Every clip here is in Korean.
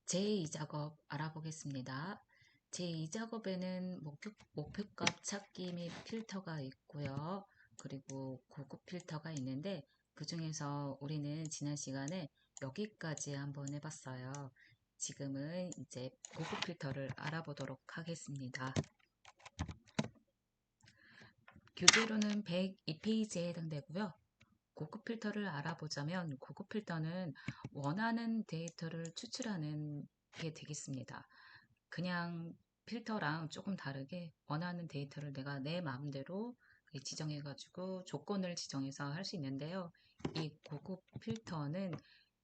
제2작업 알아보겠습니다. 제2작업에는 목표값 찾기 및 필터가 있고요. 그리고 고급 필터가 있는데 그 중에서 우리는 지난 시간에 여기까지 한번 해봤어요. 지금은 이제 고급 필터를 알아보도록 하겠습니다. 교재로는 102페이지에 해당되고요. 고급 필터를 알아보자면 고급 필터는 원하는 데이터를 추출하는 게 되겠습니다. 그냥 필터랑 조금 다르게 원하는 데이터를 내가 내 마음대로 지정해가지고 조건을 지정해서 할 수 있는데요. 이 고급 필터는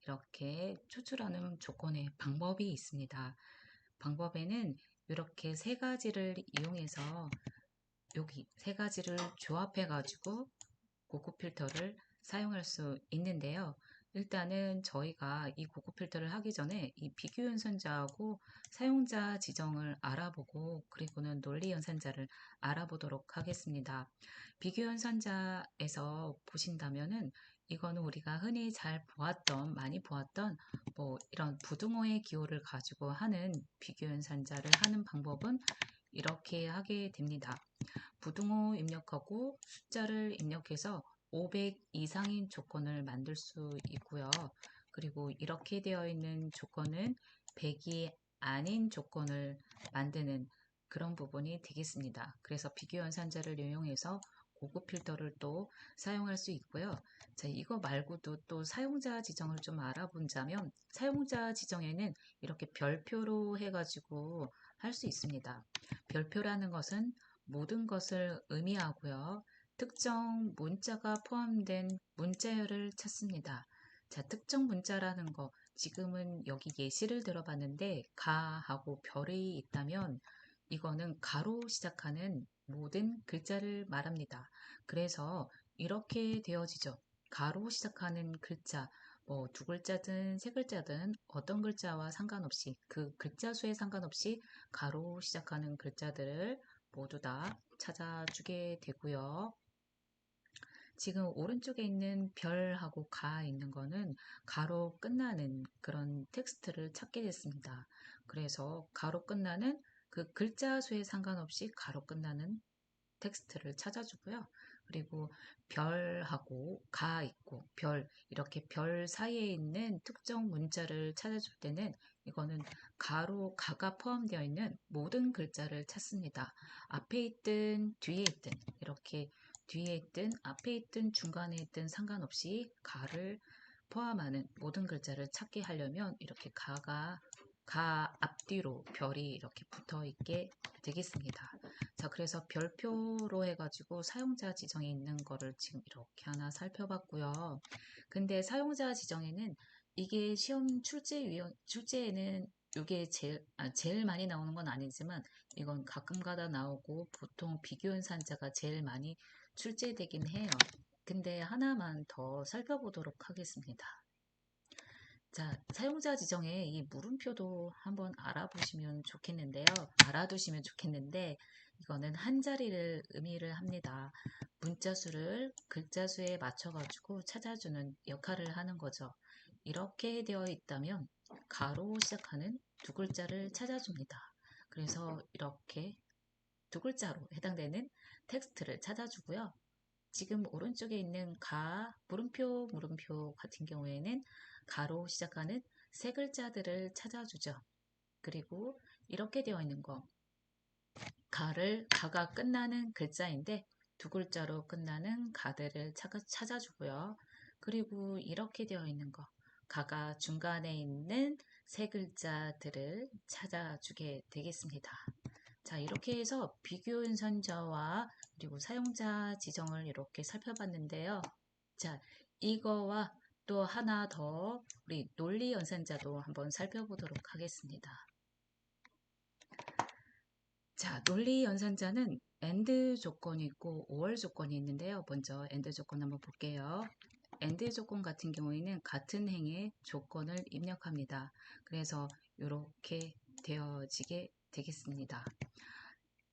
이렇게 추출하는 조건의 방법이 있습니다. 방법에는 이렇게 세 가지를 이용해서 여기 세 가지를 조합해가지고 고급 필터를 사용할 수 있는데요. 일단은 저희가 이 고급 필터를 하기 전에 이 비교 연산자하고 사용자 지정을 알아보고 그리고는 논리 연산자를 알아보도록 하겠습니다. 비교 연산자에서 보신다면은 이거는 우리가 흔히 많이 보았던 뭐 이런 부등호의 기호를 가지고 하는 비교 연산자를 하는 방법은 이렇게 하게 됩니다. 부등호 입력하고 숫자를 입력해서 500 이상인 조건을 만들 수 있고요. 그리고 이렇게 되어 있는 조건은 100이 아닌 조건을 만드는 그런 부분이 되겠습니다. 그래서 비교 연산자를 이용해서 고급 필터를 또 사용할 수 있고요. 자, 이거 말고도 또 사용자 지정을 좀 알아본다면 사용자 지정에는 이렇게 별표로 해가지고 할 수 있습니다. 별표라는 것은 모든 것을 의미하고요. 특정 문자가 포함된 문자열을 찾습니다. 자, 특정 문자라는 거 지금은 여기 예시를 들어봤는데 가하고 별이 있다면 이거는 가로 시작하는 모든 글자를 말합니다. 그래서 이렇게 되어지죠. 가로 시작하는 글자, 뭐 두 글자든 세 글자든 어떤 글자와 상관없이 그 글자 수에 상관없이 가로 시작하는 글자들을 모두 다 찾아주게 되고요. 지금 오른쪽에 있는 별하고 가 있는 거는 가로 끝나는 그런 텍스트를 찾게 됐습니다. 그래서 가로 끝나는 그 글자 수에 상관없이 가로 끝나는 텍스트를 찾아주고요. 그리고 별하고 가 있고 별 이렇게 별 사이에 있는 특정 문자를 찾아줄 때는 이거는 가가 포함되어 있는 모든 글자를 찾습니다. 앞에 있든 뒤에 있든 이렇게 뒤에 있든 앞에 있든 중간에 있든 상관없이 가를 포함하는 모든 글자를 찾게 하려면 이렇게 가 앞뒤로 별이 이렇게 붙어 있게 되겠습니다. 자, 그래서 별표로 해가지고 사용자 지정에 있는 거를 지금 이렇게 하나 살펴봤고요. 근데 사용자 지정에는 이게 시험 출제에는 이게 제일 많이 나오는 건 아니지만 이건 가끔가다 나오고 보통 비교 연산자가 제일 많이 출제되긴 해요. 근데 하나만 더 살펴보도록 하겠습니다. 자, 사용자 지정에 이 물음표도 한번 알아두시면 좋겠는데, 이거는 한 자리를 의미를 합니다. 문자 수를 글자 수에 맞춰가지고 찾아주는 역할을 하는 거죠. 이렇게 되어 있다면, 가로 시작하는 두 글자를 찾아줍니다. 그래서 이렇게 두 글자로 해당되는 텍스트를 찾아주고요. 지금 오른쪽에 있는 물음표 같은 경우에는 가로 시작하는 세 글자들을 찾아주죠. 그리고 이렇게 되어 있는 거, 가가 끝나는 글자인데 두 글자로 끝나는 가들을 찾아주고요. 그리고 이렇게 되어 있는 거, 가가 중간에 있는 세 글자들을 찾아주게 되겠습니다. 자, 이렇게 해서 비교 연산자와 그리고 사용자 지정을 이렇게 살펴봤는데요. 자, 이거와 또 하나 더 우리 논리 연산자도 한번 살펴보도록 하겠습니다. 자, 논리 연산자는 AND 조건이 있고 OR 조건이 있는데요. 먼저 AND 조건 한번 볼게요. AND 조건 같은 경우에는 같은 행의 조건을 입력합니다. 그래서 이렇게 되어지게 되겠습니다.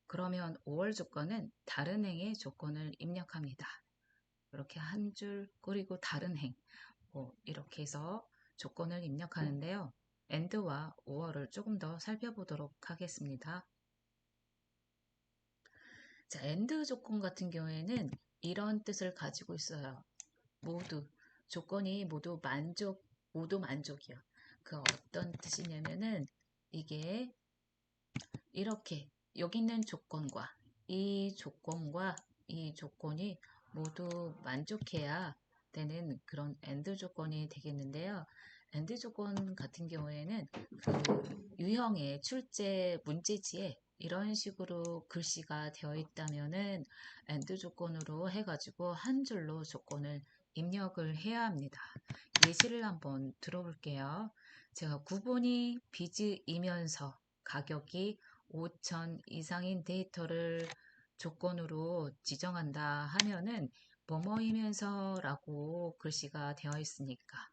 그러면 5월 조건은 다른 행의 조건을 입력합니다. 이렇게 한 줄 그리고 다른 행 이렇게 해서 조건을 입력하는데요. AND와 OR을 조금 더 살펴보도록 하겠습니다. 자, AND 조건 같은 경우에는 이런 뜻을 가지고 있어요. 조건이 모두 만족이요. 그 어떤 뜻이냐면은 이게 이렇게 여기 있는 조건과 이 조건이 모두 만족해야 되는 그런 AND 조건이 되겠는데요. AND 조건 같은 경우에는 그 유형의 출제 문제지에 이런 식으로 글씨가 되어 있다면은 AND 조건으로 해가지고 한 줄로 조건을 입력을 해야 합니다. 예시를 한번 들어볼게요. 제가 구본이 빚이면서 가격이 5천 이상인 데이터를 조건으로 지정한다 하면은 뭐뭐이면서 라고 글씨가 되어 있으니까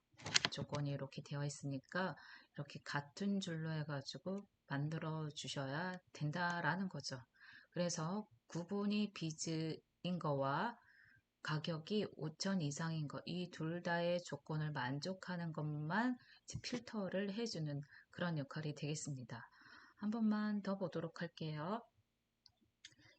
조건이 이렇게 되어 있으니까 이렇게 같은 줄로 해가지고 만들어 주셔야 된다라는 거죠. 그래서 구분이 빚인 거와 가격이 5천 이상인 것, 이 둘 다의 조건을 만족하는 것만 필터를 해주는 그런 역할이 되겠습니다. 한 번만 더 보도록 할게요.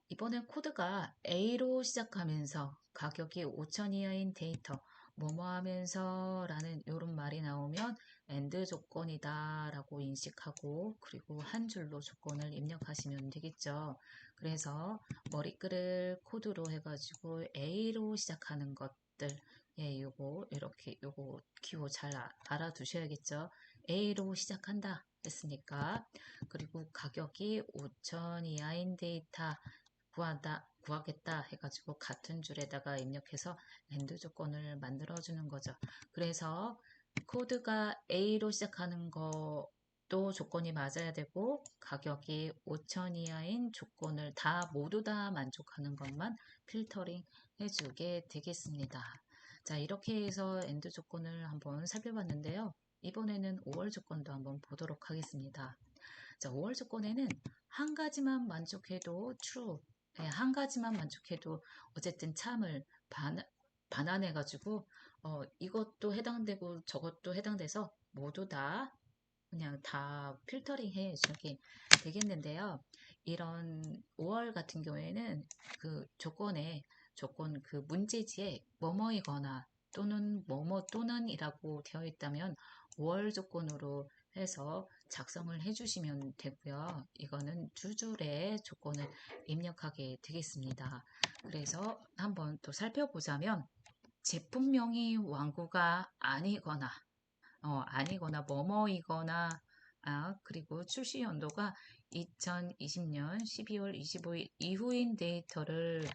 이번엔 코드가 A로 시작하면서 가격이 5천 이하인 데이터 뭐뭐 하면서 라는 이런 말이 나오면 AND 조건이다 라고 인식하고 그리고 한 줄로 조건을 입력하시면 되겠죠. 그래서 머리글을 코드로 해가지고 A로 시작하는 것들 요거 기호 잘 알아두셔야겠죠. A로 시작한다 했으니까 그리고 가격이 5천 이하인 데이터 구하겠다 해가지고 같은 줄에다가 입력해서 AND 조건을 만들어주는 거죠. 그래서 코드가 A로 시작하는 것도 조건이 맞아야 되고 가격이 5천 이하인 조건을 모두 다 만족하는 것만 필터링 해주게 되겠습니다. 자, 이렇게 해서 AND 조건을 한번 살펴봤는데요. 이번에는 OR 조건도 한번 보도록 하겠습니다. 자, 5월 조건에는 한 가지만 만족해도 true, 한 가지만 만족해도 어쨌든 참을 반환해가지고 이것도 해당되고 저것도 해당돼서 모두 다 그냥 다 필터링 해주게 되겠는데요. 이런 5월 같은 경우에는 그 조건 그 문제지에 뭐뭐이거나 또는 뭐뭐 또는이라고 되어 있다면 5월 조건으로 해서 작성을 해주시면 되고요. 이거는 두 줄의 조건을 입력하게 되겠습니다. 그래서 한번 또 살펴보자면 제품명이 완구가 아니거나 뭐뭐이거나 그리고 출시 연도가 2020년 12월 25일 이후인 데이터를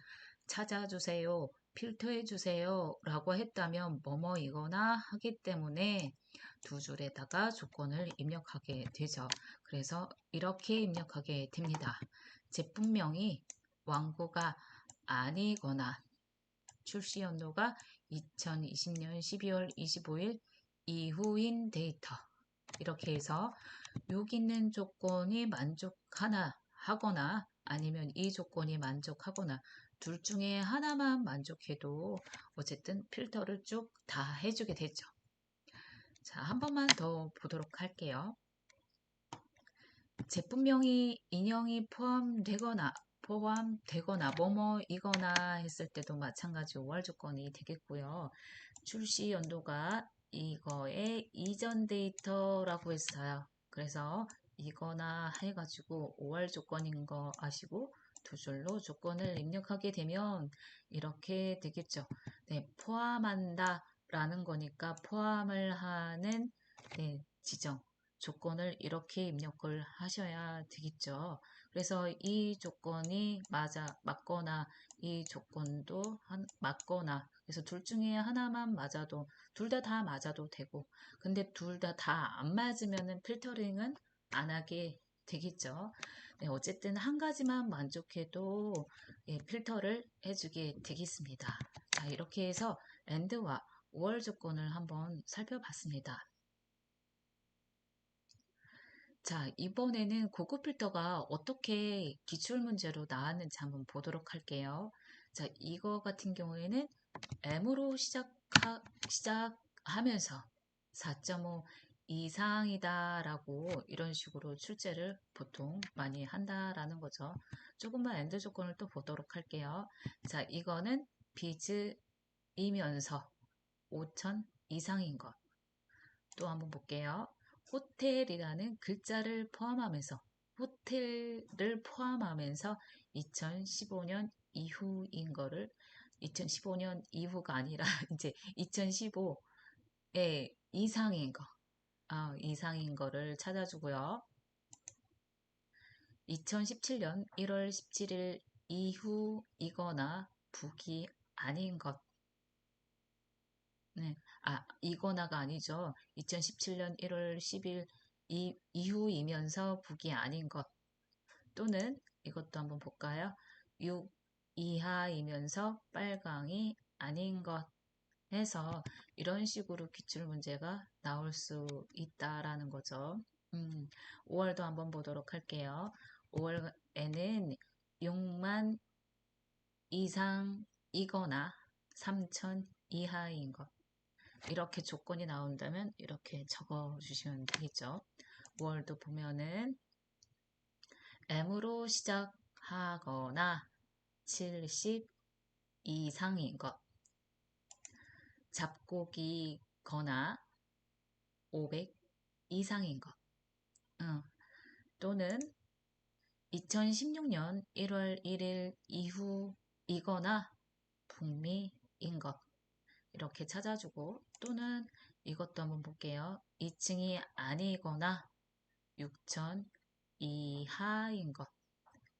찾아주세요. 필터해 주세요 라고 했다면 뭐뭐이거나 하기 때문에 두 줄에다가 조건을 입력하게 되죠. 그래서 이렇게 입력하게 됩니다. 제품명이 완구가 아니거나 출시 연도가 2020년 12월 25일 이후인 데이터 이렇게 해서 여기 있는 조건이 하거나 아니면 이 조건이 만족하거나 둘 중에 하나만 만족해도 어쨌든 필터를 쭉 다 해주게 되죠. 자, 한 번만 더 보도록 할게요. 제품명이 인형이 포함되거나 뭐뭐이거나 했을 때도 마찬가지 5월 조건이 되겠고요. 출시 연도가 이거의 이전 데이터라고 했어요. 그래서 이거나 해가지고 5월 조건인 거 아시고 두 줄로 조건을 입력하게 되면 이렇게 되겠죠. 네, 포함한다 라는 거니까 포함을 하는 지정 조건을 이렇게 입력을 하셔야 되겠죠. 그래서 이 조건이 맞거나 이 조건도 맞거나 그래서 둘 중에 하나만 맞아도 둘 다 맞아도 되고 근데 둘 다 안 맞으면은 필터링은 안 하게 되겠죠. 네, 어쨌든 한 가지만 만족해도 필터를 해주게 되겠습니다. 자, 이렇게 해서 AND와 OR 조건을 한번 살펴봤습니다. 자, 이번에는 고급 필터가 어떻게 기출문제로 나왔는지 한번 보도록 할게요. 자, 이거 같은 경우에는 M으로 시작하면서 4.5 이상이다라고 이런 식으로 출제를 보통 많이 한다라는 거죠. 조금만 엔드 조건을 또 보도록 할게요. 자, 이거는 빚이면서 5천 이상인 것. 또 한번 볼게요. 호텔이라는 글자를 포함하면서 호텔을 포함하면서 2015년 이후인 거를 2015년 이후가 아니라 이제 2015에 이상인 거, 이상인 거를 찾아주고요. 2017년 1월 17일 이후이거나 북이 아닌 것. 네. 이거나가 아니죠. 2017년 1월 10일 이후이면서 북이 아닌 것. 또는 이것도 한번 볼까요? 6 이하이면서 빨강이 아닌 것 해서 이런 식으로 기출 문제가 나올 수 있다라는 거죠. 5월도 한번 보도록 할게요. 5월에는 6만 이상이거나 3천 이하인 것. 이렇게 조건이 나온다면 이렇게 적어 주시면 되겠죠. 5월도 보면은 M으로 시작하거나 70 이상인 것. 잡곡이거나 500 이상인 것. 또는 2016년 1월 1일 이후이거나 북미인 것. 이렇게 찾아주고 또는 이것도 한번 볼게요. 2층이 아니거나 6천 이하인 것.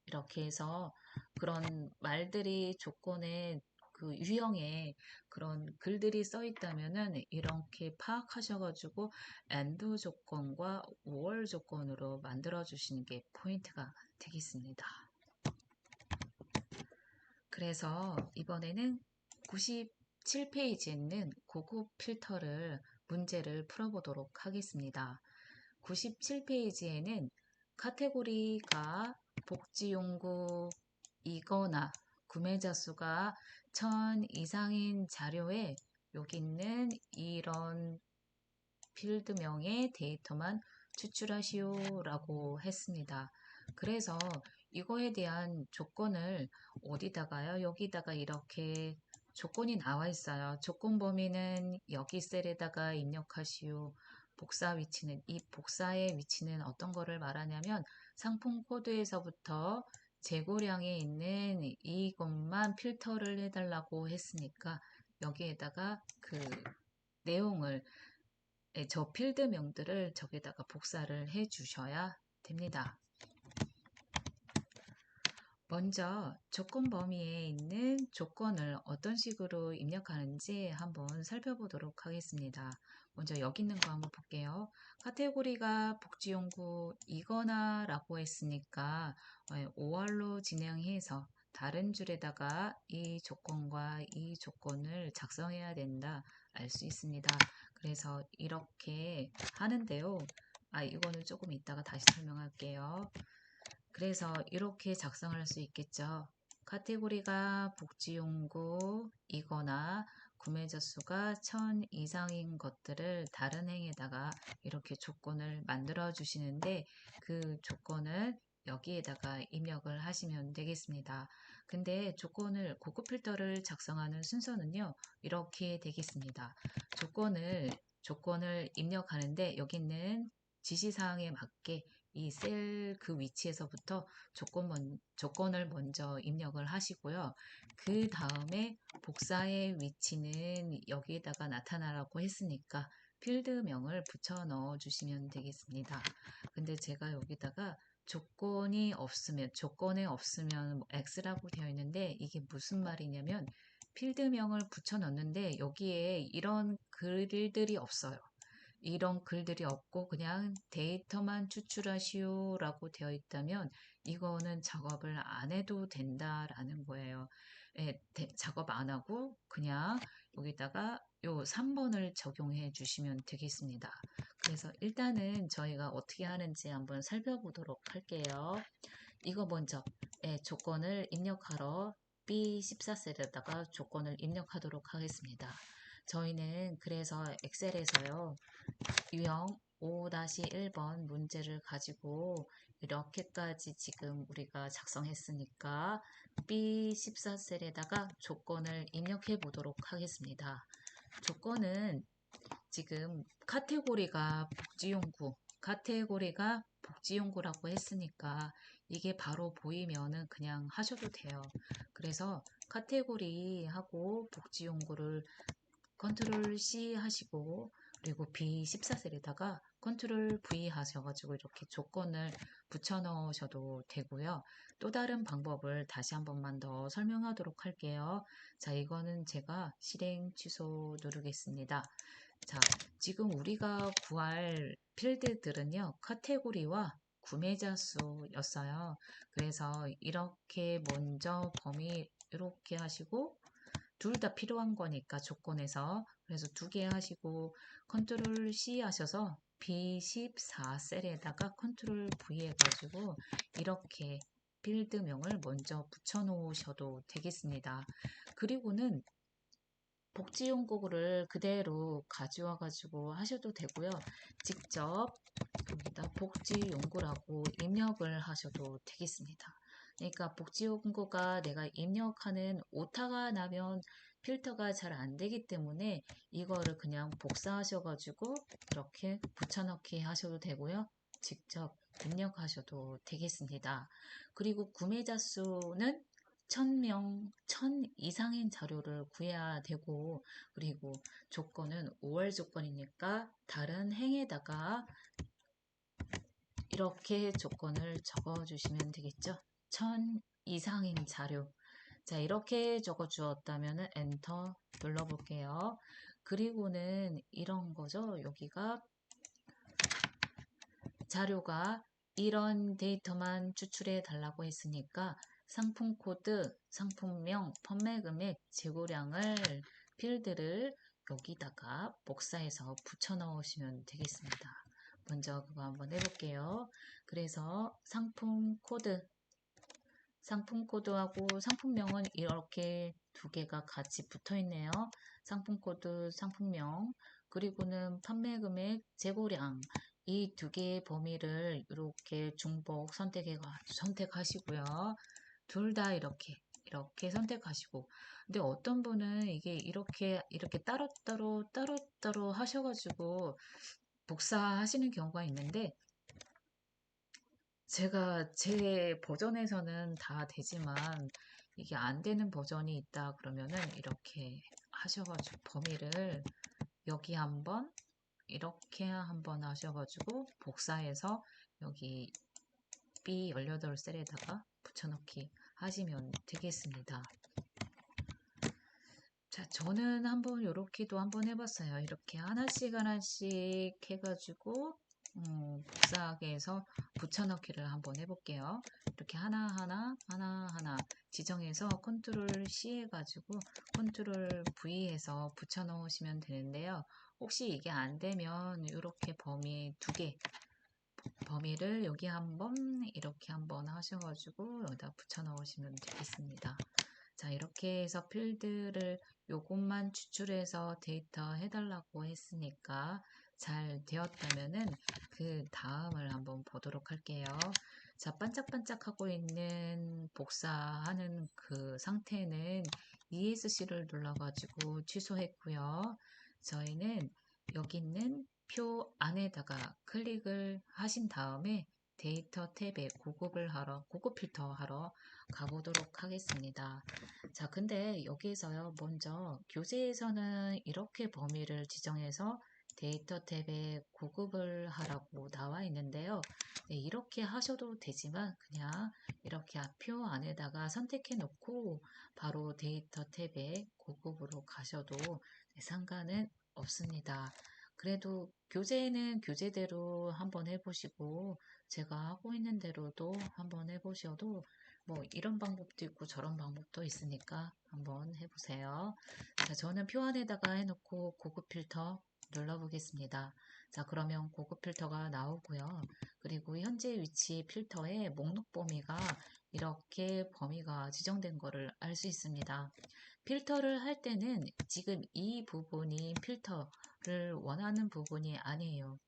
이렇게 해서 그런 말들이 조건에 그 유형에 그런 글들이 써 있다면은 이렇게 파악하셔가지고 and 조건과 or 조건으로 만들어 주시는 게 포인트가 되겠습니다. 그래서 이번에는 97페이지에 있는 고급 필터를 문제를 풀어보도록 하겠습니다. 97페이지에는 카테고리가 복지용구이거나 구매자 수가 1000 이상인 자료에 여기 있는 이런 필드명의 데이터만 추출하시오라고 했습니다. 그래서 이거에 대한 조건을 어디다가요? 여기다가 이렇게 조건이 나와 있어요. 조건 범위는 여기 셀에다가 입력하시오. 복사 위치는 이 복사의 위치는 어떤 거를 말하냐면 상품 코드에서부터 재고량에 있는 이것만 필터를 해달라고 했으니까 여기에다가 그 내용을 저 필드명들을 저기다가 복사를 해 주셔야 됩니다. 먼저 조건 범위에 있는 조건을 어떤 식으로 입력하는지 한번 살펴보도록 하겠습니다. 먼저 여기 있는 거 한번 볼게요. 카테고리가 복지용구이거나 라고 했으니까 5월로 진행해서 다른 줄에다가 이 조건과 이 조건을 작성해야 된다 알 수 있습니다. 그래서 이렇게 하는데요. 이거는 조금 이따가 다시 설명할게요. 그래서 이렇게 작성을 할 수 있겠죠. 카테고리가 복지용구이거나 구매자 수가 1000 이상인 것들을 다른 행에다가 이렇게 조건을 만들어 주시는데 그 조건을 여기에다가 입력을 하시면 되겠습니다. 근데 고급 필터를 작성하는 순서는요. 이렇게 되겠습니다. 조건을 입력하는데 여기 있는 지시사항에 맞게 이 셀 그 위치에서부터 조건을 먼저 입력을 하시고요. 그 다음에 복사의 위치는 여기에다가 나타나라고 했으니까 필드명을 붙여 넣어 주시면 되겠습니다. 근데 제가 여기다가 조건에 없으면 뭐 X라고 되어 있는데 이게 무슨 말이냐면 필드명을 붙여 넣는데 여기에 이런 글들이 없어요. 이런 글들이 없고 그냥 데이터만 추출하시오라고 되어 있다면 이거는 작업을 안 해도 된다라는 거예요. 작업 안 하고 그냥 여기다가 요 3번을 적용해 주시면 되겠습니다. 그래서 일단은 저희가 어떻게 하는지 한번 살펴보도록 할게요. 이거 먼저 조건을 입력하러 B14셀에다가 조건을 입력하도록 하겠습니다. 저희는 그래서 엑셀에서요. 유형 5-1번 문제를 가지고 이렇게까지 지금 우리가 작성했으니까 B14셀에다가 조건을 입력해 보도록 하겠습니다. 조건은 지금 카테고리가 복지용구라고 했으니까 이게 바로 보이면은 그냥 하셔도 돼요. 그래서 카테고리 하고 복지용구를 컨트롤 C 하시고 그리고 B14셀에다가 컨트롤 V 하셔가지고 이렇게 조건을 붙여 넣으셔도 되고요. 또 다른 방법을 다시 한 번만 더 설명하도록 할게요. 자, 이거는 제가 실행 취소 누르겠습니다. 자, 지금 우리가 구할 필드들은요, 카테고리와 구매자 수였어요. 그래서 이렇게 먼저 범위 이렇게 하시고 둘 다 필요한 거니까 조건에서 그래서 두 개 하시고 컨트롤 C 하셔서 B14셀에다가 컨트롤 V 해가지고 이렇게 필드명을 먼저 붙여 놓으셔도 되겠습니다. 그리고는 복지용구를 그대로 가져와 가지고 하셔도 되고요. 직접 여기다 복지용구라고 입력을 하셔도 되겠습니다. 그러니까 복지용구가 내가 입력하는 오타가 나면 필터가 잘 안 되기 때문에 이거를 그냥 복사하셔가지고 이렇게 붙여넣기 하셔도 되고요. 직접 입력하셔도 되겠습니다. 그리고 구매자 수는 1000명, 1000 이상인 자료를 구해야 되고, 그리고 조건은 5월 조건이니까 다른 행에다가 이렇게 조건을 적어 주시면 되겠죠. 1000 이상인 자료. 자, 이렇게 적어 주었다면 엔터 눌러 볼게요. 그리고는 이런 거죠. 여기가 자료가 이런 데이터만 추출해 달라고 했으니까 상품 코드, 상품명, 판매 금액, 재고량을 필드를 여기다가 복사해서 붙여 넣으시면 되겠습니다. 먼저 그거 한번 해볼게요. 그래서 상품 코드하고 상품명은 이렇게 두 개가 같이 붙어 있네요. 상품 코드, 상품명, 그리고는 판매 금액, 재고량 이 두 개의 범위를 이렇게 중복 선택하시고요. 둘 다 이렇게 선택하시고 근데 어떤 분은 이게 이렇게 따로따로 하셔가지고 복사하시는 경우가 있는데 제가 제 버전에서는 다 되지만 이게 안 되는 버전이 있다 그러면은 이렇게 하셔가지고 범위를 여기 한번 이렇게 한번 하셔가지고 복사해서 여기 B18셀에다가 붙여넣기 하시면 되겠습니다. 자, 저는 한번 요렇게도 한번 해봤어요. 이렇게 하나씩 해가지고 복사하게 해서 붙여넣기를 한번 해볼게요. 이렇게 하나하나 지정해서 컨트롤 C 해가지고 컨트롤 V 해서 붙여넣으시면 되는데요. 혹시 이게 안 되면 이렇게 범위 두 개 범위를 여기 한번 이렇게 한번 하셔가지고 여기다 붙여 넣으시면 되겠습니다. 자, 이렇게 해서 필드를 요것만 추출해서 데이터 해달라고 했으니까 잘 되었다면은 그 다음을 한번 보도록 할게요. 자, 반짝반짝하고 있는 복사하는 그 상태는 ESC를 눌러가지고 취소했고요. 저희는 여기 있는 표 안에다가 클릭을 하신 다음에 데이터 탭에 고급 필터 하러 가보도록 하겠습니다. 자, 근데 여기서요, 먼저 교재에서는 이렇게 범위를 지정해서 데이터 탭에 고급을 하라고 나와 있는데요. 네, 이렇게 하셔도 되지만 그냥 이렇게 표 안에다가 선택해 놓고 바로 데이터 탭에 고급으로 가셔도 상관은 없습니다. 그래도 교재는 교재대로 한번 해보시고 제가 하고 있는 대로도 한번 해보셔도 뭐 이런 방법도 있고 저런 방법도 있으니까 한번 해보세요. 자, 저는 표 안에다가 해놓고 고급 필터 눌러보겠습니다. 자, 그러면 고급 필터가 나오고요. 그리고 현재 위치 필터의 목록 범위가 이렇게 범위가 지정된 거를 알 수 있습니다. 필터를 할 때는 지금 이 부분이 필터를 원하는 부분이 아니에요.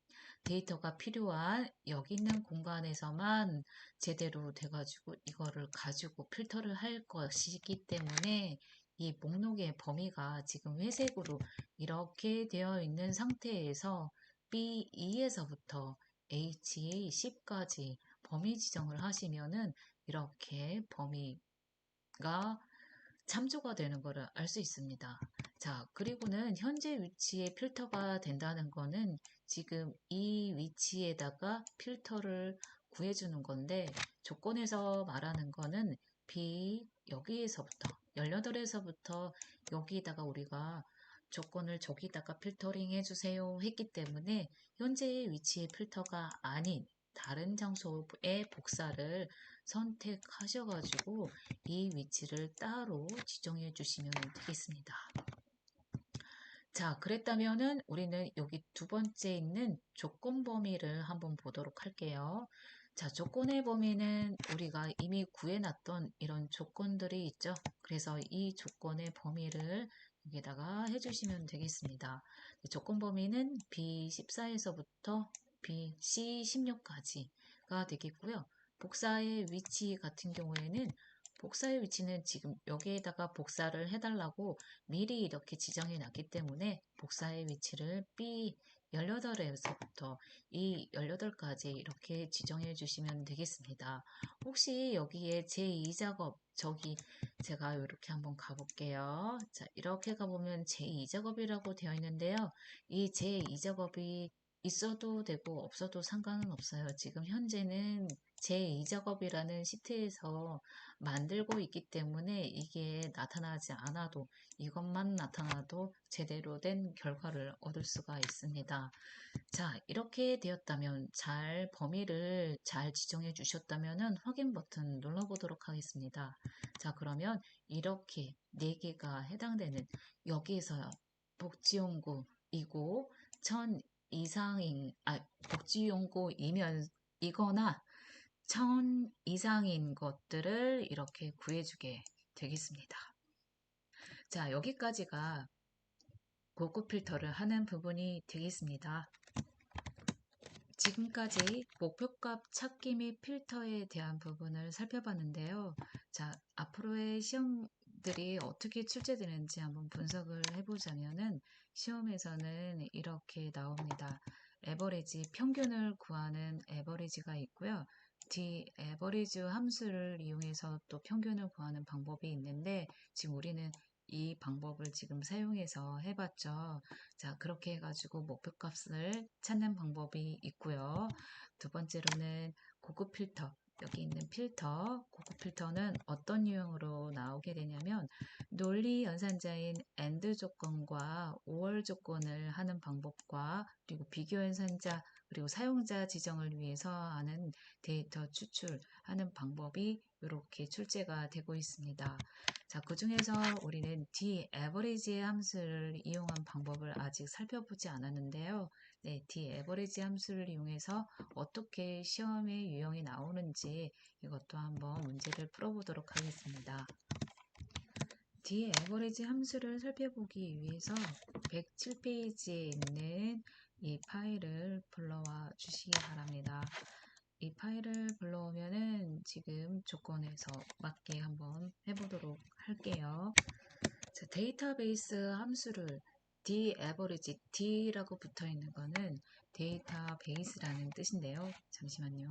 데이터가 필요한 여기 있는 공간에서만 제대로 돼가지고 이거를 가지고 필터를 할 것이기 때문에 이 목록의 범위가 지금 회색으로 이렇게 되어 있는 상태에서 B2에서부터 HA10까지 범위 지정을 하시면은 이렇게 범위가 참조가 되는 것을 알 수 있습니다. 자, 그리고는 현재 위치에 필터가 된다는 거는 지금 이 위치에다가 필터를 구해주는 건데 조건에서 말하는 거는 B 여기에서부터 18에서부터 여기다가 우리가 조건을 저기다가 필터링 해주세요 했기 때문에 현재의 위치의 필터가 아닌 다른 장소의 복사를 선택하셔가지고 이 위치를 따로 지정해 주시면 되겠습니다. 자, 그랬다면은 우리는 여기 두 번째 있는 조건 범위를 한번 보도록 할게요. 자, 조건의 범위는 우리가 이미 구해놨던 이런 조건들이 있죠. 그래서 이 조건의 범위를 여기다가 해주시면 되겠습니다. 조건 범위는 B14에서부터 BC16까지가 되겠고요. 복사의 위치 같은 경우에는 복사의 위치는 지금 여기에다가 복사를 해달라고 미리 이렇게 지정해 놨기 때문에 복사의 위치를 B 18에서부터 이 18까지 이렇게 지정해 주시면 되겠습니다. 혹시 여기에 제2작업 저기 제가 이렇게 한번 가볼게요. 자, 이렇게 가보면 제2작업이라고 되어 있는데요. 이 제2작업이 있어도 되고 없어도 상관은 없어요. 지금 현재는 제2작업이라는 시트에서 만들고 있기 때문에 이게 나타나지 않아도 이것만 나타나도 제대로 된 결과를 얻을 수가 있습니다. 자, 이렇게 되었다면 범위를 잘 지정해 주셨다면 확인 버튼 눌러보도록 하겠습니다. 자, 그러면 이렇게 4개가 해당되는 여기에서 복지용구이고 1000 이상인 복지용구이면 이거나 1000 이상인 것들을 이렇게 구해주게 되겠습니다. 자, 여기까지가 고급 필터를 하는 부분이 되겠습니다. 지금까지 목표값 찾기 및 필터에 대한 부분을 살펴봤는데요. 자, 앞으로의 시험들이 어떻게 출제되는지 한번 분석을 해보자면은 시험에서는 이렇게 나옵니다. 에버리지, 평균을 구하는 에버리지가 있고요. 에버리지 함수를 이용해서 또 평균을 구하는 방법이 있는데 지금 우리는 이 방법을 지금 사용해서 해봤죠. 자, 그렇게 해가지고 목표값을 찾는 방법이 있고요. 두 번째로는 고급 필터. 여기 있는 필터, 고급 필터는 어떤 유형으로 나오게 되냐면 논리 연산자인 AND 조건과 OR 조건을 하는 방법과 그리고 비교 연산자 그리고 사용자 지정을 위해서 하는 데이터 추출하는 방법이 이렇게 출제가 되고 있습니다. 자, 그 중에서 우리는 average 함수를 이용한 방법을 아직 살펴보지 않았는데요. 네, average 함수를 이용해서 어떻게 시험의 유형이 나오는지 이것도 한번 문제를 풀어보도록 하겠습니다. average 함수를 살펴보기 위해서 107페이지에 있는 이 파일을 불러와 주시기 바랍니다. 이 파일을 불러오면은 지금 조건에서 맞게 한번 해보도록 할게요. 자, 데이터베이스 함수를 average, D라고 붙어 있는 거는 데이터베이스라는 뜻인데요. 잠시만요.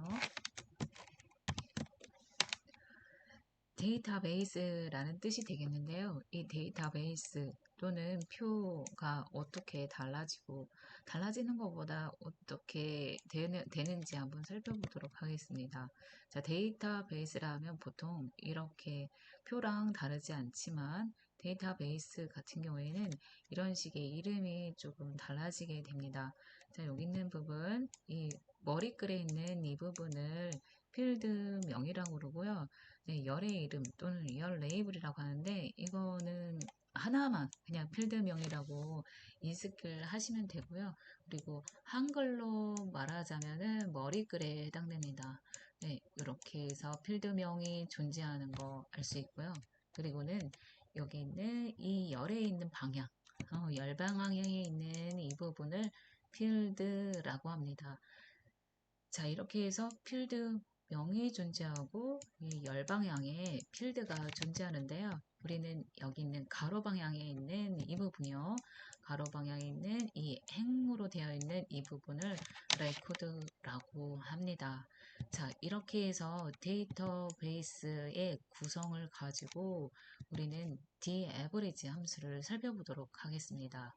데이터베이스라는 뜻이 되겠는데요. 이 데이터베이스 또는 표가 어떻게 달라지는 것보다 어떻게 되는지 한번 살펴보도록 하겠습니다. 자, 데이터베이스라 하면 보통 이렇게 표랑 다르지 않지만 데이터베이스 같은 경우에는 이런 식의 이름이 조금 달라지게 됩니다. 자, 여기 있는 부분, 이 머리글에 있는 이 부분을 필드명이라고 그러고요. 네, 열의 이름 또는 열 레이블이라고 하는데 이거는 하나만 그냥 필드명이라고 인식을 하시면 되고요. 그리고 한글로 말하자면은 머리글에 해당됩니다. 네, 이렇게 해서 필드명이 존재하는 거 알 수 있고요. 그리고는 여기 있는 이 열에 있는 방향, 열 방향에 있는 이 부분을 필드라고 합니다. 자, 이렇게 해서 필드 명이 존재하고 이 열방향에 필드가 존재하는데요. 우리는 여기 있는 가로 방향에 있는 이 부분이요. 가로 방향에 있는 이 행으로 되어 있는 이 부분을 레코드라고 합니다. 자, 이렇게 해서 데이터베이스의 구성을 가지고 우리는 dAverage 함수를 살펴보도록 하겠습니다.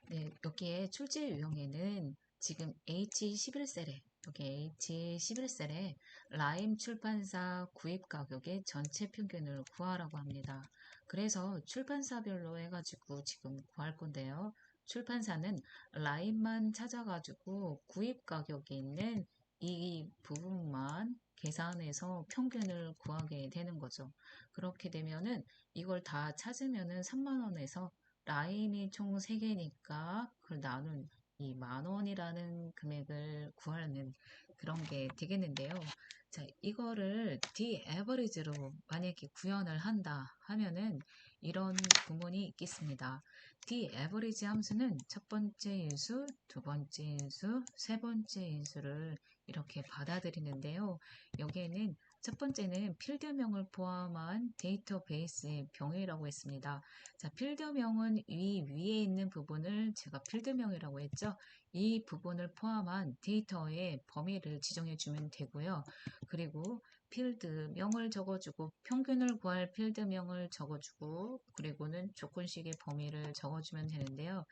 네, 여기에 출제 유형에는 지금 H11셀에 여기 H11셀에 라임 출판사 구입 가격의 전체 평균을 구하라고 합니다. 그래서 출판사별로 해가지고 지금 구할 건데요. 출판사는 라임만 찾아가지고 구입 가격이 있는 이 부분만 계산해서 평균을 구하게 되는 거죠. 그렇게 되면은 이걸 다 찾으면은 3만 원에서 라임이 총 3개니까 그걸 나눈 이 10,000원이라는 금액을 구하는 그런 게 되겠는데요. 자, 이거를 dAverage로 만약에 구현을 한다 하면은 이런 구문이 있겠습니다. dAverage 함수는 첫 번째 인수, 두 번째 인수, 세 번째 인수를 이렇게 받아들이는데요. 여기에는 첫 번째는 필드명을 포함한 데이터베이스의 병이라고 했습니다. 자, 필드명은 이 위에 있는 부분을 제가 필드명이라고 했죠. 이 부분을 포함한 데이터의 범위를 지정해 주면 되고요. 그리고 필드명을 적어주고 평균을 구할 필드명을 적어주고 그리고는 조건식의 범위를 적어주면 되는데요.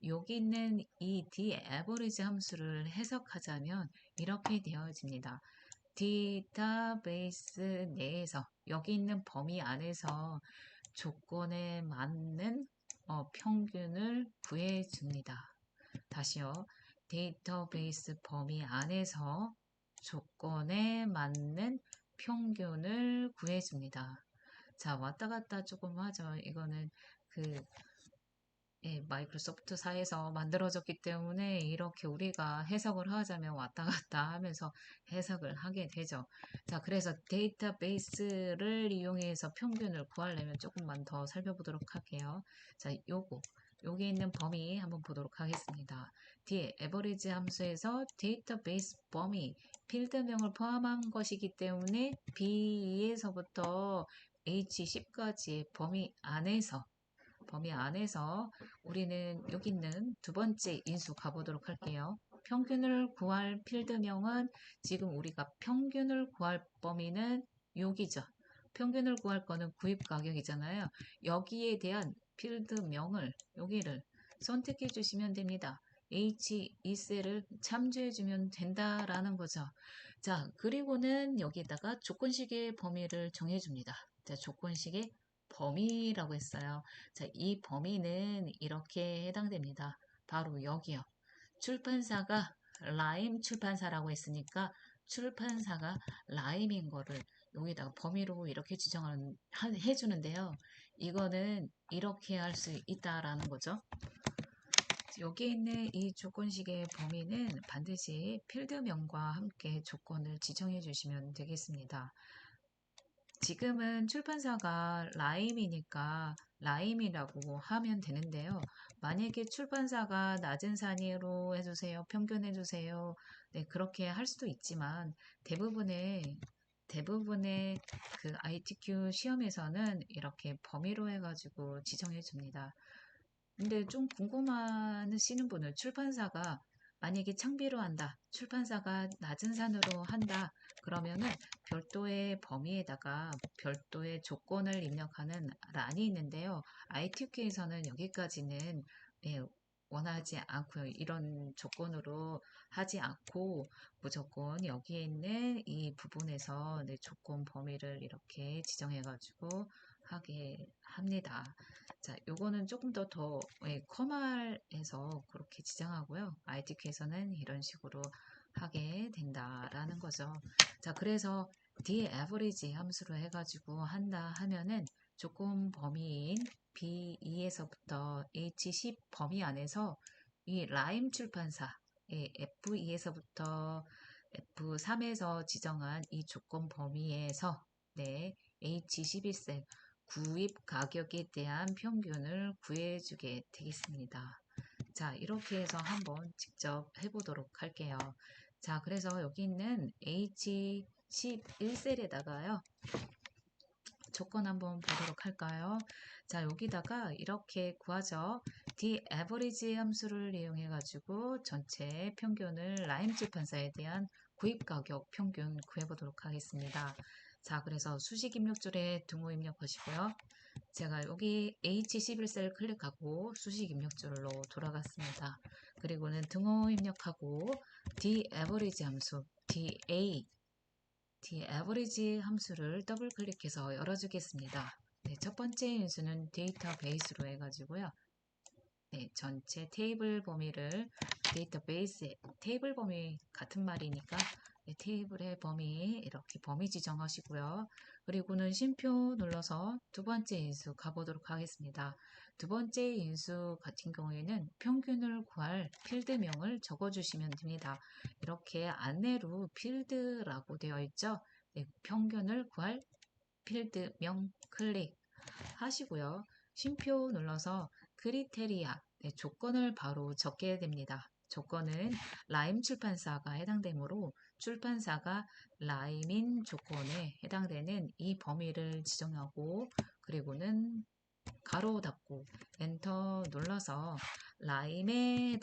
여기 있는 이 dAverage 함수를 해석하자면 이렇게 되어집니다. 데이터베이스 내에서 여기 있는 범위 안에서 조건에 맞는 평균을 구해줍니다. 다시요. 데이터베이스 범위 안에서 조건에 맞는 평균을 구해줍니다. 자, 왔다 갔다 조금 하죠. 이거는 그 예, 마이크로소프트사에서 만들어졌기 때문에 이렇게 우리가 해석을 하자면 왔다 갔다 하면서 해석을 하게 되죠. 자, 그래서 데이터베이스를 이용해서 평균을 구하려면 조금만 더 살펴보도록 할게요. 자, 여기 있는 범위 한번 보도록 하겠습니다. 뒤에 average 함수에서 데이터베이스 범위, 필드명을 포함한 것이기 때문에 B2에서부터 H10까지의 범위 안에서 우리는 여기 있는 두 번째 인수 가보도록 할게요. 평균을 구할 필드명은 지금 우리가 평균을 구할 범위는 여기죠. 평균을 구할 거는 구입 가격이잖아요. 여기에 대한 필드명을 여기를 선택해 주시면 됩니다. H2셀을 참조해 주면 된다라는 거죠. 자, 그리고는 여기에다가 조건식의 범위를 정해 줍니다. 자, 조건식의 범위라고 했어요. 자, 이 범위는 이렇게 해당됩니다. 바로 여기요. 출판사가 라임 출판사라고 했으니까 출판사가 라임인 거를 여기다가 범위로 이렇게 해주는데요. 이거는 이렇게 할 수 있다라는 거죠. 여기 있는 이 조건식의 범위는 반드시 필드명과 함께 조건을 지정해 주시면 되겠습니다. 지금은 출판사가 라임이니까 라임이라고 하면 되는데요. 만약에 출판사가 낮은 산이로 해주세요. 평균 해주세요. 네, 그렇게 할 수도 있지만 대부분의 그 ITQ 시험에서는 이렇게 범위로 해가지고 지정해 줍니다. 근데 좀 궁금하시는 분은 출판사가 만약에 창비로 한다, 출판사가 낮은 산으로 한다, 그러면은 별도의 범위에다가 별도의 조건을 입력하는 란이 있는데요. ITQ에서는 여기까지는 예, 원하지 않고요. 이런 조건으로 하지 않고 무조건 여기에 있는 이 부분에서 네, 조건 범위를 이렇게 지정해가지고 하게 합니다. 자, 요거는 조금 더 커말에서 그렇게 지정하고요. ITQ에서는 이런 식으로 하게 된다라는 거죠. 자, 그래서 dAverage 함수로 해가지고 한다 하면은 조건 범위인 B2에서부터 H10 범위 안에서 이 라임 출판사의 F2에서부터 F3에서 지정한 이 조건 범위에서 네, H11셀 구입 가격에 대한 평균을 구해주게 되겠습니다. 자, 이렇게 해서 한번 직접 해보도록 할게요. 자, 그래서 여기 있는 H11셀에다가요. 조건 한번 보도록 할까요? 자, 여기다가 이렇게 구하죠. The 함수를 이용해 가지고 전체 평균을 라임 출판사에 대한 구입 가격 평균 구해보도록 하겠습니다. 자, 그래서 수식 입력줄에 등호 입력하시고요. 제가 여기 H11셀 클릭하고 수식 입력줄로 돌아갔습니다. 그리고는 등호 입력하고 The 함수 The 함수를 더블 클릭해서 열어주겠습니다. 네, 첫 번째 인수는 데이터베이스로 해가지고요. 네, 전체 테이블 범위를 데이터베이스에 테이블 범위 같은 말이니까 네, 테이블의 범위 이렇게 범위 지정하시고요. 그리고는 쉼표 눌러서 두 번째 인수 가보도록 하겠습니다. 두 번째 인수 같은 경우에는 평균을 구할 필드명을 적어주시면 됩니다. 이렇게 안내로 필드라고 되어 있죠. 네, 평균을 구할 필드명 클릭하시고요. 쉼표 눌러서 크리테리아 네, 조건을 바로 적게 됩니다. 조건은 라임 출판사가 해당되므로 출판사가 라임인 조건에 해당되는 이 범위를 지정하고 그리고는 가로 닫고 엔터 눌러서 라임에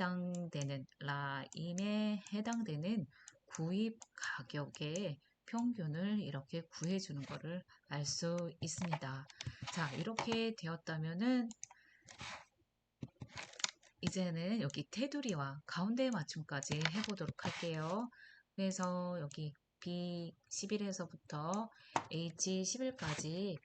해당되는 구입 가격의 평균을 이렇게 구해주는 것을 알 수 있습니다. 자, 이렇게 되었다면은 이제는 여기 테두리와 가운데 맞춤까지 해보도록 할게요. 그래서 여기 B11에서부터 H11까지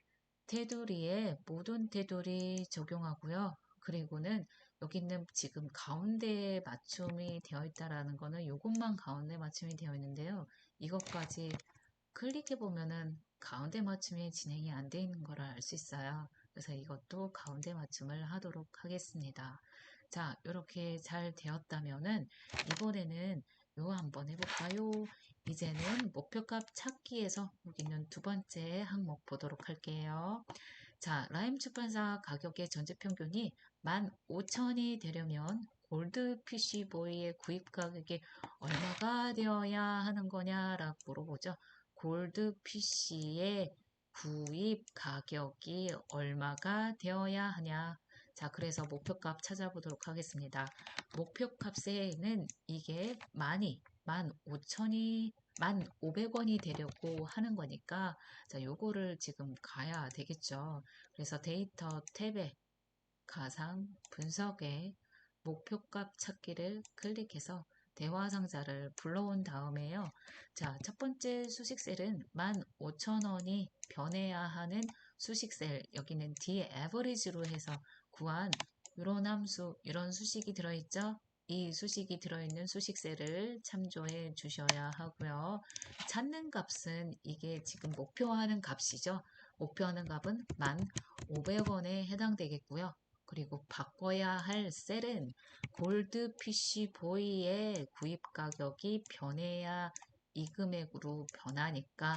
테두리에 모든 테두리 적용하고요. 그리고는 여기 있는 지금 가운데 맞춤이 되어 있다라는 거는 이것만 가운데 맞춤이 되어 있는데요. 이것까지 클릭해 보면은 가운데 맞춤이 진행이 안 돼 있는 걸 알 수 있어요. 그래서 이것도 가운데 맞춤을 하도록 하겠습니다. 자, 이렇게 잘 되었다면은 이번에는 요 한번 해볼까요? 이제는 목표값 찾기에서 여기 있는 두 번째 항목 보도록 할게요. 자, 라임 출판사 가격의 전체 평균이 15,000이 되려면 골드 PC보이의 구입 가격이 얼마가 되어야 하는 거냐라고 물어보죠. 골드 PC의 구입 가격이 얼마가 되어야 하냐. 자, 그래서 목표값 찾아보도록 하겠습니다. 목표값에는 이게 15,000이 1,500원이 되려고 하는 거니까 자, 요거를 지금 가야 되겠죠. 그래서 데이터 탭에 가상 분석에 목표값 찾기를 클릭해서 대화 상자를 불러온 다음에요. 자, 첫 번째 수식셀은 15,000원이 변해야 하는 수식셀, 여기는 The 해서 구한 이런 함수, 이런 수식이 들어있죠? 이 수식이 들어있는 수식셀을 참조해 주셔야 하고요. 찾는 값은 이게 지금 목표하는 값이죠. 목표하는 값은 1,500원에 해당되겠고요. 그리고 바꿔야 할 셀은 골드 PC 보이의 구입 가격이 변해야 이 금액으로 변하니까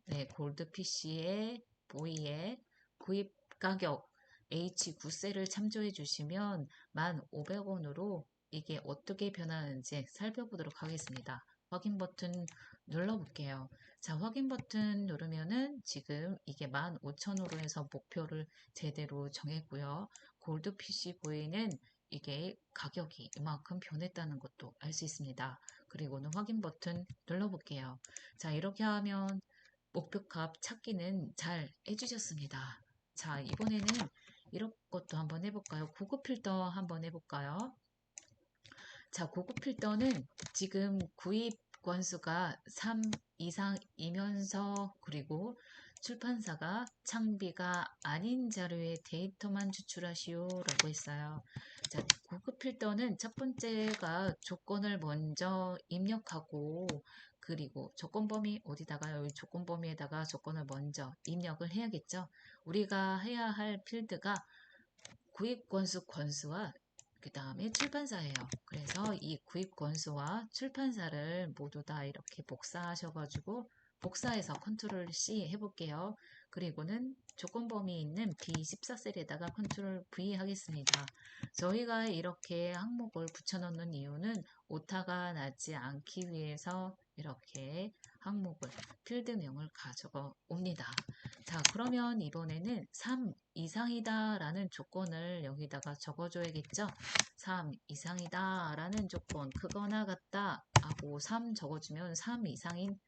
네, 골드 PC의 보이의 구입 가격 H9셀을 참조해 주시면 1,500원으로 이게 어떻게 변하는지 살펴보도록 하겠습니다. 확인 버튼 눌러볼게요. 자, 확인 버튼 누르면은 지금 이게 15,000으로 해서 목표를 제대로 정했고요. 골드 PC 보이는 이게 가격이 이만큼 변했다는 것도 알 수 있습니다. 그리고는 확인 버튼 눌러볼게요. 자, 이렇게 하면 목표값 찾기는 잘 해주셨습니다. 자, 이번에는 이런 것도 한번 해볼까요? 고급 필터 한번 해볼까요? 자, 고급 필터는 지금 구입 건수가 3 이상이면서 그리고 출판사가 창비가 아닌 자료의 데이터만 추출하시오 라고 했어요. 자, 고급 필터는 첫 번째가 조건을 먼저 입력하고 그리고 조건 범위 어디다가 여기 조건 범위에다가 조건을 먼저 입력을 해야겠죠. 우리가 해야 할 필드가 구입 건수와 그 다음에 출판사예요. 그래서 이 구입 건수와 출판사를 모두 다 이렇게 복사하셔가지고 복사해서 컨트롤 C 해볼게요. 그리고는 조건 범위 있는 B14셀에다가 컨트롤 V 하겠습니다. 저희가 이렇게 항목을 붙여넣는 이유는 오타가 나지 않기 위해서 이렇게 항목을 필드명을 가져가 옵니다. 자, 그러면 이번에는 3 이상이다 라는 조건을 여기다가 적어줘야겠죠. 3 이상이다 라는 조건, 크거나 같다 하고 3 적어주면 3 이상인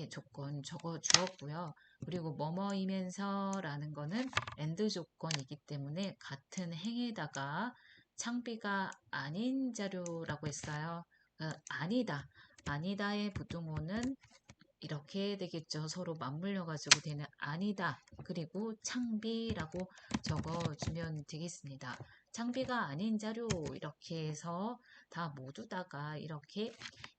조건 적어 주었고요. 그리고 뭐뭐이면서 라는 거는 AND 조건이기 때문에 같은 행에다가 창비가 아닌 자료라고 했어요. 아니다. 아니다의 부등호는 이렇게 되겠죠. 서로 맞물려 가지고 되는 아니다. 그리고 창비라고 적어주면 되겠습니다. 창비가 아닌 자료 이렇게 해서 다 모두 다가 이렇게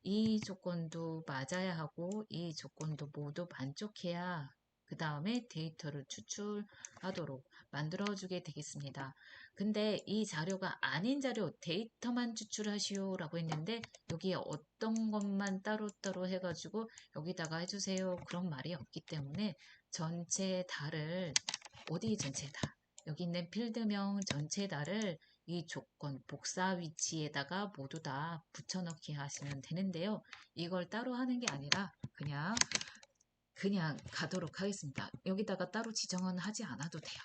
이 조건도 맞아야 하고 이 조건도 모두 만족해야 그 다음에 데이터를 추출하도록 만들어주게 되겠습니다. 근데 이 자료가 아닌 자료 데이터만 추출하시오 라고 했는데 여기에 어떤 것만 따로따로 해가지고 여기다가 해주세요 그런 말이 없기 때문에 전체 다를 어디 전체 다 여기 있는 필드명 전체 다를 이 조건 복사 위치에다가 모두 다 붙여넣기 하시면 되는데요. 이걸 따로 하는 게 아니라 그냥 가도록 하겠습니다. 여기다가 따로 지정은 하지 않아도 돼요.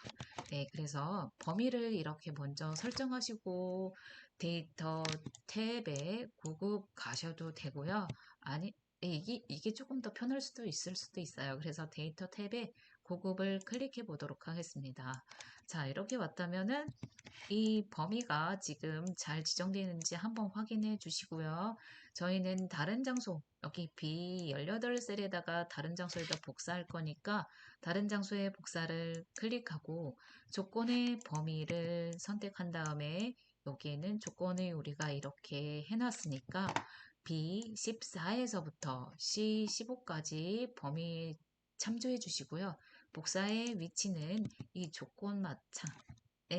네, 그래서 범위를 이렇게 먼저 설정하시고 데이터 탭에 구급 가셔도 되고요. 아니, 이게 조금 더 편할 수도 있을 수도 있어요. 그래서 데이터 탭에 구급을 클릭해 보도록 하겠습니다. 자, 이렇게 왔다면은 이 범위가 지금 잘 지정되는지 한번 확인해 주시고요. 저희는 다른 장소, 여기 B18셀에다가 다른 장소에다 복사할 거니까 다른 장소에 복사를 클릭하고 조건의 범위를 선택한 다음에 여기에는 조건을 우리가 이렇게 해놨으니까 B14에서부터 C15까지 범위 참조해 주시고요. 복사의 위치는 이 조건 마찬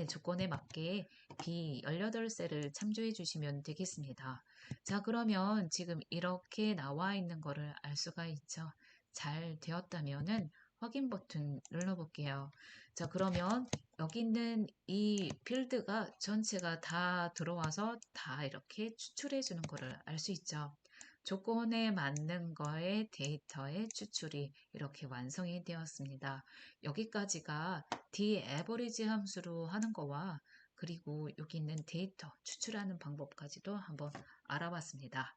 조건에 맞게 B18셀을 참조해 주시면 되겠습니다. 자, 그러면 지금 이렇게 나와 있는 거를 알 수가 있죠. 잘 되었다면은 확인 버튼 눌러볼게요. 자, 그러면 여기 있는 이 필드가 전체가 다 들어와서 다 이렇게 추출해 주는 거를 알 수 있죠. 조건에 맞는 거의 데이터의 추출이 이렇게 완성이 되었습니다. 여기까지가 average 함수로 하는 거와 그리고 여기 있는 데이터 추출하는 방법까지도 한번 알아봤습니다.